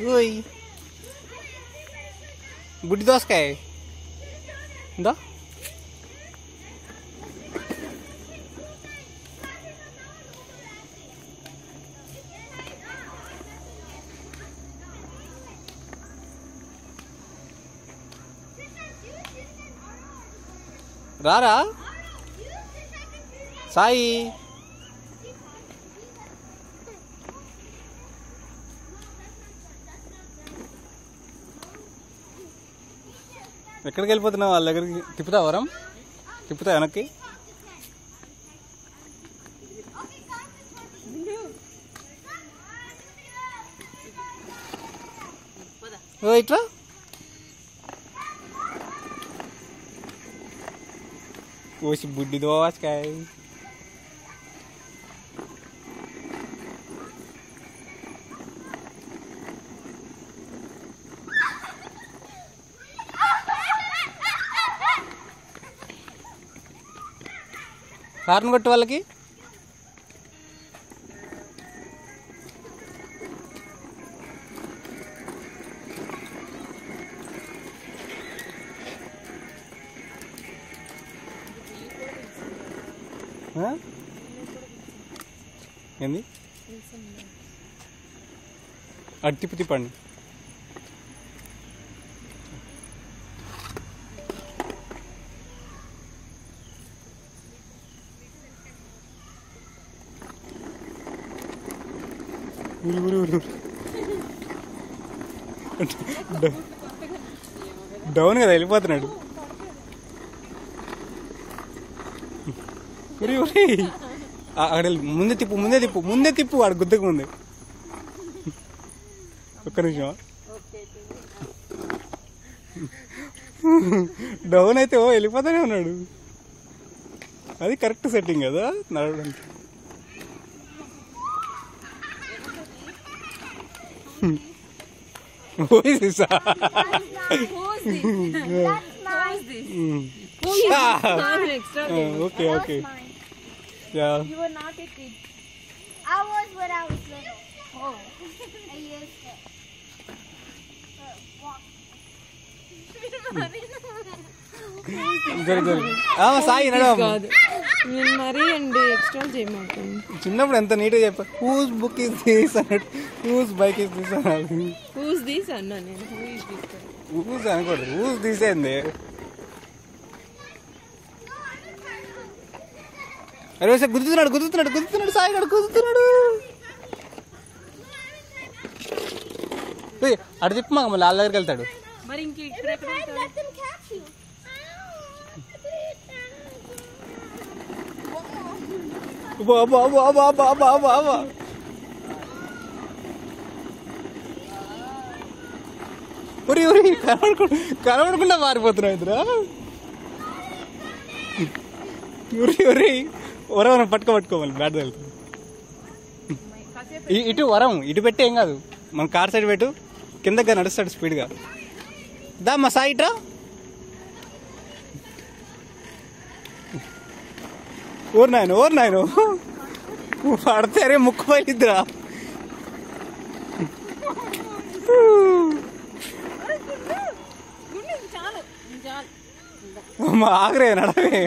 ఓయ్ బుడ్డి దోసకాయ ఇందా రారా సాయి ఎక్కడికి వెళ్ళిపోతున్నావు వాళ్ళ దగ్గరికి తిప్పుతా వరం తిప్పుతా వెనక్కి ఓ ఇట్రా ఓసి బుడ్డి దోసకాయ హార్న్ కొట్టు వాళ్ళకి ఏంది అటు తిప్పండి డౌన్ కదా వెళ్ళిపోతున్నాడు అక్కడ ముందే తిప్పు వాడు గుద్దకు ముందే ఒక్క నిమిషం డౌన్ అయితే వెళ్ళిపోతానే ఉన్నాడు అది కరెక్ట్ సెట్టింగ్ కదా నడవడానికి okay okay Yeah. You were not a kid. I was when I was little. Oh. I used to walk. సాయి నడవ మరీ అండి ఎక్స్ట్రా చేయమంటాను చిన్నప్పుడు ఎంత నీట్గా చెప్పారు హూస్ బుక్ ఇస్ దిస్ అన్నట్టు హూస్ బైక్ ఇస్ దిస్ అన్నది హూస్ దిస్ అన్నా నేను హూస్ అనకూడదు హూస్ దిస్ ఏంది అరే సార్ గుద్దుతున్నాడు సాయి గడు గుద్దుతున్నాడు అటు తిప్పు మాకు మళ్ళీ వాళ్ళ దగ్గరికి వెళ్తాడు మరి ఇంక కనబడకుండా మారిపోతున్నావు ఇద్దరా వరం పట్టుకోవాలి బ్యాట్ వెళ్తుంది ఇటు వరం ఇటు పెట్టి ఏం కాదు మన కార్ సైడ్ పెట్టు కిందగా నడుస్తాడు స్పీడ్గా దా మా సాయి ఇట్రా ఓర్ నాయను పడితే అరే ముక్కు పలిద్దురా ఆగరే నడవే